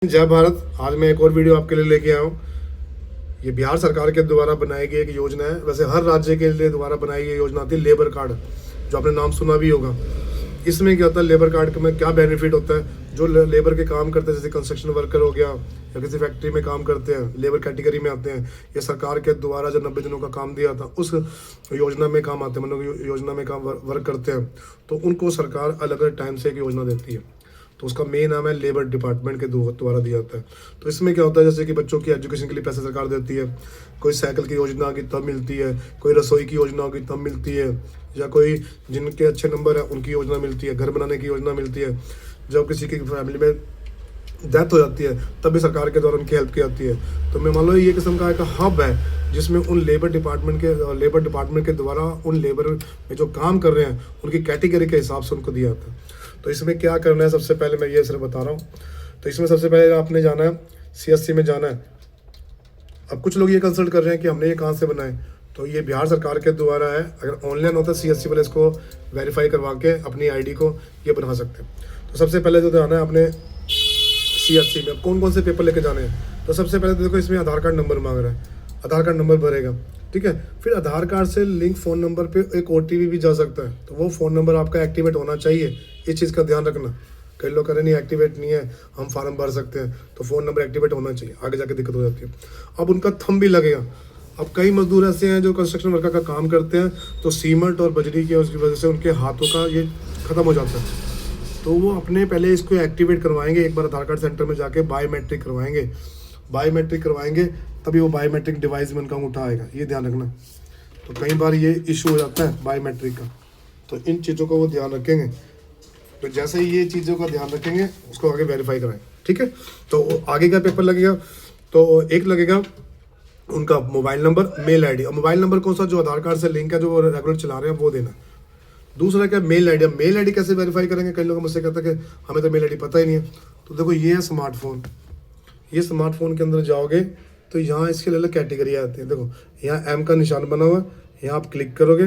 जय भारत। आज मैं एक और वीडियो आपके लिए लेके आया हूँ। ये बिहार सरकार के द्वारा बनाई गई एक योजना है। वैसे हर राज्य के लिए द्वारा बनाई गई योजना आती है लेबर कार्ड, जो आपने नाम सुना भी होगा। इसमें क्या होता है, लेबर कार्ड में क्या बेनिफिट होता है। जो लेबर के काम करते हैं, जैसे कंस्ट्रक्शन वर्कर हो गया या किसी फैक्ट्री में काम करते हैं, लेबर कैटेगरी में आते हैं। ये सरकार के द्वारा जो 90 दिनों का काम दिया था, उस योजना में काम आते हैं, मतलब योजना में काम वर्क करते हैं, तो उनको सरकार अलग अलग टाइम से एक योजना देती है। तो उसका मेन नाम है लेबर डिपार्टमेंट के द्वारा दिया जाता है। तो इसमें क्या होता है, जैसे कि बच्चों की एजुकेशन के लिए पैसे सरकार देती है, कोई साइकिल की योजना होगी तब मिलती है, कोई रसोई की योजना होगी तब मिलती है, या कोई जिनके अच्छे नंबर है उनकी योजना मिलती है, घर बनाने की योजना मिलती है। जब किसी की फैमिली में डेथ हो जाती है तब भी सरकार के द्वारा उनकी हेल्प की जाती है। तो मैं मान लो ये किस्म का एक हब है जिसमें उन लेबर डिपार्टमेंट के द्वारा उन लेबर में जो काम कर रहे हैं उनकी कैटेगरी के हिसाब से उनको दिया जाता है। तो इसमें क्या करना है, सबसे पहले मैं ये सिर्फ बता रहा हूँ। तो इसमें सबसे पहले आपने जाना है CSC में जाना है। अब कुछ लोग ये कंसल्ट कर रहे हैं कि हमने ये कहाँ से बनाए, तो ये बिहार सरकार के द्वारा है। अगर ऑनलाइन होता है CSC वाले इसको वेरीफाई करवा के अपनी ID को ये बना सकते हैं। तो सबसे पहले जो जाना है अपने CSC में, कौन कौन से पेपर लेके जाने हैं। तो सबसे पहले तो देखो इसमें आधार कार्ड नंबर मांग रहा है, आधार कार्ड नंबर भरेगा, ठीक है। फिर आधार कार्ड से लिंक फ़ोन नंबर पे एक OTP भी जा सकता है, तो वो फ़ोन नंबर आपका एक्टिवेट होना चाहिए। इस चीज़ का ध्यान रखना। कई लोग कह रहे नहीं एक्टिवेट नहीं है, हम फॉर्म भर सकते हैं, तो फ़ोन नंबर एक्टिवेट होना चाहिए, आगे जाके दिक्कत हो जाती है। अब उनका थंब भी लगेगा। अब कई मजदूर ऐसे हैं जो कंस्ट्रक्शन वर्कर का काम करते हैं, तो सीमेंट और बजरी की उसकी वजह से उनके हाथों का ये ख़त्म हो जाता है। तो वो अपने पहले इसको एक्टिवेट करवाएंगे, एक बार आधार कार्ड सेंटर में जाके बायोमेट्रिक करवाएंगे, तभी वो बायोमेट्रिक डिवाइस में उनका अंगूठा आएगा, ये ध्यान रखना। तो कई बार ये इशू हो जाता है बायोमेट्रिक का, तो इन चीज़ों को वो ध्यान रखेंगे। तो जैसे ही ये चीज़ों का ध्यान रखेंगे उसको आगे वेरीफाई कराएं, ठीक है। तो आगे का पेपर लगेगा, तो एक लगेगा उनका मोबाइल नंबर, मेल ID। और मोबाइल नंबर कौन सा, जो आधार कार्ड से लिंक है, जो वो रेगुलर चला रहे हैं, वो देना। दूसरा क्या, मेल ID। मेल ID कैसे वेरीफाई करेंगे, कई लोग मुझसे कहते हैं कि हमें तो मेल ID पता ही नहीं है। तो देखो ये है स्मार्टफोन, ये स्मार्टफोन के अंदर जाओगे तो यहाँ इसके अलग कैटेगरी आती है। देखो यहाँ M का निशान बना हुआ है, यहाँ आप क्लिक करोगे,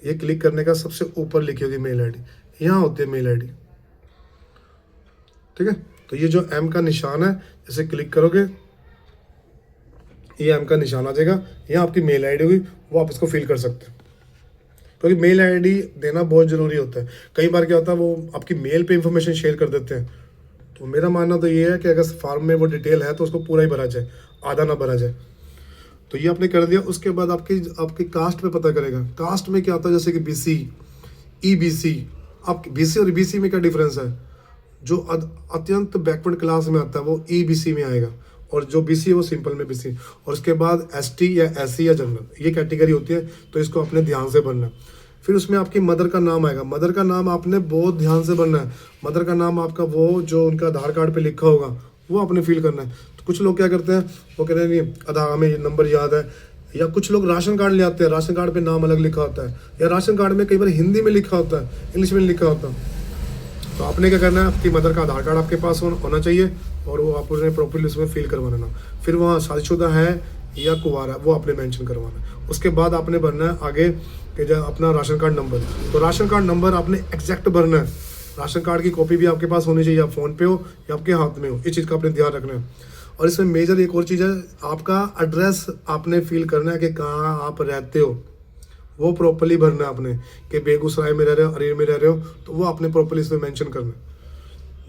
ये क्लिक करने का सबसे ऊपर लिखी होगी मेल ID, यहाँ होती है मेल ID, ठीक है। तो ये जो M का निशान है, जैसे क्लिक करोगे ये M का निशान आ जाएगा, यहाँ आपकी मेल ID होगी, वो आप इसको फिल कर सकते हो। क्योंकि मेल ID देना बहुत ज़रूरी होता है। कई बार क्या होता है, वो आपकी मेल पे इंफॉर्मेशन शेयर कर देते हैं। तो मेरा मानना तो ये है कि अगर फॉर्म में वो डिटेल है तो उसको पूरा ही भरा जाए, आधा ना भरा जाए। तो ये आपने कर दिया। उसके बाद आपकी कास्ट पे पता करेगा। कास्ट में क्या होता है, जैसे कि BC, EBC। आप BC और EBC में क्या डिफरेंस है, जो अत्यंत बैकवर्ड क्लास में आता है वो EBC में आएगा, और जो BC है वो सिंपल में BC। और उसके बाद ST या SC या जनरल, ये कैटेगरी होती है। तो इसको अपने ध्यान से भरना है। फिर उसमें आपकी मदर का नाम आएगा, मदर का नाम आपने बहुत ध्यान से भरना है। मदर का नाम आपका वो जो उनका आधार कार्ड पे लिखा होगा वो आपने फिल करना है। तो कुछ लोग क्या करते हैं, वो कहते हैं नहीं आधार हमें ये नंबर याद है, या कुछ लोग राशन कार्ड ले आते हैं, राशन कार्ड पे नाम अलग लिखा होता है, या राशन कार्ड में कई बार हिंदी में लिखा होता है, इंग्लिश में लिखा होता है। तो आपने क्या करना है, आपकी मदर का आधार कार्ड आपके पास होना चाहिए, और वो आपने प्रॉपर्ली उसमें फिल करवाना ना। फिर वहाँ शादीशुदा है या कुंवारा है वो आपने मेंशन करवाना है। उसके बाद आपने भरना है आगे कि जो अपना राशन कार्ड नंबर। तो राशन कार्ड नंबर आपने एग्जैक्ट भरना है। राशन कार्ड की कॉपी भी आपके पास होनी चाहिए, या फ़ोन पे हो या आपके हाथ में हो, इस चीज़ का आपने ध्यान रखना है। और इसमें मेजर एक और चीज़ है, आपका एड्रेस आपने फिल करना है कि कहाँ आप रहते हो, वो प्रॉपर्ली भरना है आपने, कि बेगूसराय में रह रहे हो, अरेर में रह रहे हो, तो वो आपने प्रॉपर्ली इसमें मेंशन करना है।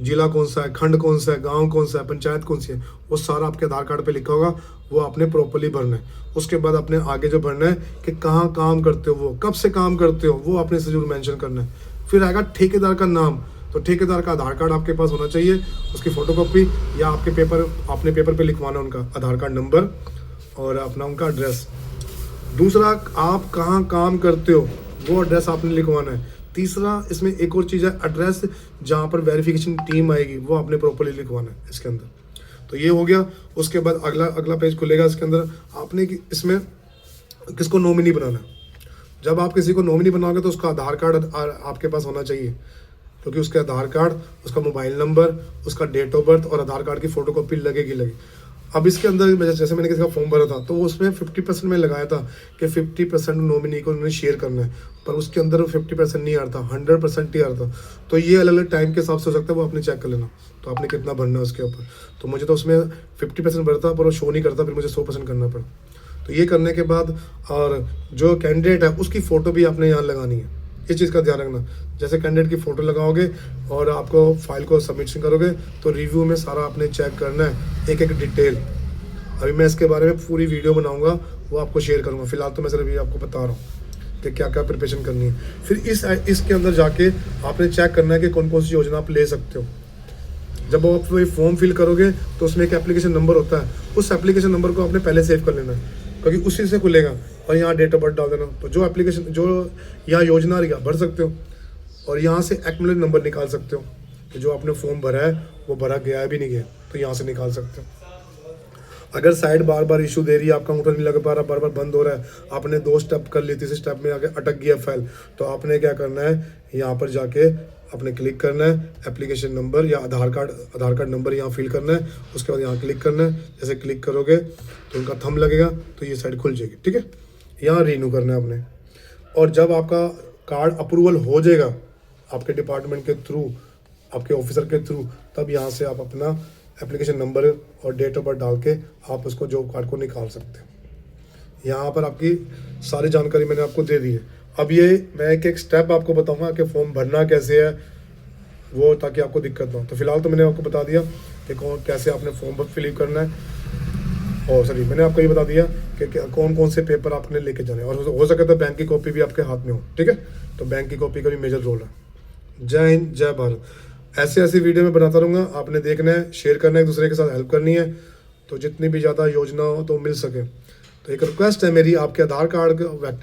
जिला कौन सा है, खंड कौन सा है, गांव कौन सा है, पंचायत कौन सी है, वो सारा आपके आधार कार्ड पे लिखा होगा, वो आपने प्रॉपर्ली भरना है। उसके बाद अपने आगे जो भरना है कि कहाँ काम करते हो, वो कब से काम करते हो, वो आपने जरूर मेंशन करना है। फिर आएगा ठेकेदार का नाम। तो ठेकेदार का आधार कार्ड आपके पास होना चाहिए, उसकी फ़ोटोकॉपी, या अपने पेपर पे लिखवाना उनका आधार कार्ड नंबर और अपना उनका एड्रेस। दूसरा, आप कहाँ काम करते हो वो एड्रेस आपने लिखवाना है। तीसरा, इसमें एक और चीज़ है, एड्रेस जहाँ पर वेरिफिकेशन टीम आएगी वो आपने प्रॉपर्ली लिखवाना है इसके अंदर। तो ये हो गया। उसके बाद अगला पेज खुलेगा। इसके अंदर आपने इसमें किसको नॉमिनी बनाना है। जब आप किसी को नॉमिनी बनाओगे तो उसका आधार कार्ड आपके पास होना चाहिए, क्योंकि उसके आधार कार्ड, उसका मोबाइल नंबर, उसका डेट ऑफ बर्थ और आधार कार्ड की फ़ोटोकॉपी लगेगी। अब इसके अंदर जैसे मैंने किसी का फॉर्म भरा था तो उसमें 50% में लगाया था कि 50% नॉमिनी को उन्होंने शेयर करना है, पर उसके अंदर 50% नहीं आ रहा था, 100% ही आ रहा था। तो ये अलग अलग टाइम के हिसाब से हो सकता है, वो आपने चेक कर लेना तो आपने कितना भरना है उसके ऊपर। तो मुझे तो उसमें 50% भरा था पर वो शो नहीं करता, फिर मुझे 100% करना पड़ा। तो ये करने के बाद और जो कैंडिडेट है उसकी फ़ोटो भी आपने यहाँ लगानी है, इस चीज़ का ध्यान रखना। जैसे कैंडिडेट की फ़ोटो लगाओगे और आपको फाइल को सबमिशन करोगे तो रिव्यू में सारा आपने चेक करना है, एक एक डिटेल। अभी मैं इसके बारे में पूरी वीडियो बनाऊंगा, वो आपको शेयर करूंगा। फिलहाल तो मैं सिर्फ अभी आपको बता रहा हूँ कि क्या क्या प्रिपरेशन करनी है। फिर इसके अंदर जाके आपने चेक करना है कि कौन कौन सी योजना आप ले सकते हो। जब आप वही फॉर्म फिल करोगे तो उसमें एक एप्लीकेशन नंबर होता है, उस एप्लीकेशन नंबर को आपने पहले सेव कर लेना है, क्योंकि उसी से खुलेगा। और यहाँ डेट ऑफ बर्थ डाल देना, तो जो एप्लीकेशन जो यहाँ योजना आ रही है भर सकते हो, और यहाँ से एक्मुलेट नंबर निकाल सकते हो कि जो आपने फॉर्म भरा है वो भरा गया है भी नहीं गया, तो यहाँ से निकाल सकते हो। अगर साइड बार बार इशू दे रही है, आपका कंप्यूटर नहीं लग पा रहा, बार बार बंद हो रहा है, आपने 2 स्टेप कर ली, तीसरे स्टेप में आके अटक गया फाइल, तो आपने क्या करना है, यहाँ पर जाके आपने क्लिक करना है, एप्लीकेशन नंबर या आधार कार्ड नंबर यहाँ फिल करना है, उसके बाद यहाँ क्लिक करना है। जैसे क्लिक करोगे तो उनका थंब लगेगा तो ये साइड खुल जाएगी, ठीक है। यहाँ रीन्यू करना है आपने, और जब आपका कार्ड अप्रूवल हो जाएगा आपके डिपार्टमेंट के थ्रू, आपके ऑफिसर के थ्रू, तब यहाँ से आप अपना एप्लीकेशन नंबर और डेट ऑफ बर्थ डाल के आप उसको जॉब कार्ड को निकाल सकते हैं। यहाँ पर आपकी सारी जानकारी मैंने आपको दे दी है। अब ये मैं एक एक स्टेप आपको बताऊंगा कि फॉर्म भरना कैसे है वो, ताकि आपको दिक्कत ना हो। तो फिलहाल तो मैंने आपको बता दिया कि कैसे आपने फॉर्म फिल करना है, और सॉरी मैंने आपको ये बता दिया कि कौन कौन से पेपर आपने लेके जाने हैं, और हो सके तो बैंक की कॉपी भी आपके हाथ में हो, ठीक है। तो बैंक की कॉपी का भी मेजर रोल है। जय हिंद, जय भारत। ऐसी वीडियो में बनाता रहूँगा, आपने देखना है, शेयर करना है, एक दूसरे के साथ हेल्प करनी है, तो जितनी भी ज़्यादा योजना हो तो मिल सके। तो एक रिक्वेस्ट है मेरी, आपके आधार कार्ड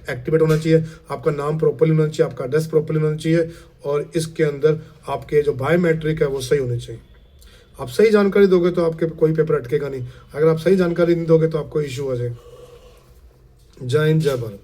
एक्टिवेट होना चाहिए, आपका नाम प्रॉपर्ली होना चाहिए, आपका एड्रेस प्रॉपर्ली होना चाहिए, और इसके अंदर आपके जो बायोमेट्रिक है वो सही होने चाहिए। आप सही जानकारी दोगे तो आपके कोई पेपर अटकेगा नहीं, अगर आप सही जानकारी नहीं दोगे तो आपको इशू आ जाएगा। जय हिंद, जय भारत।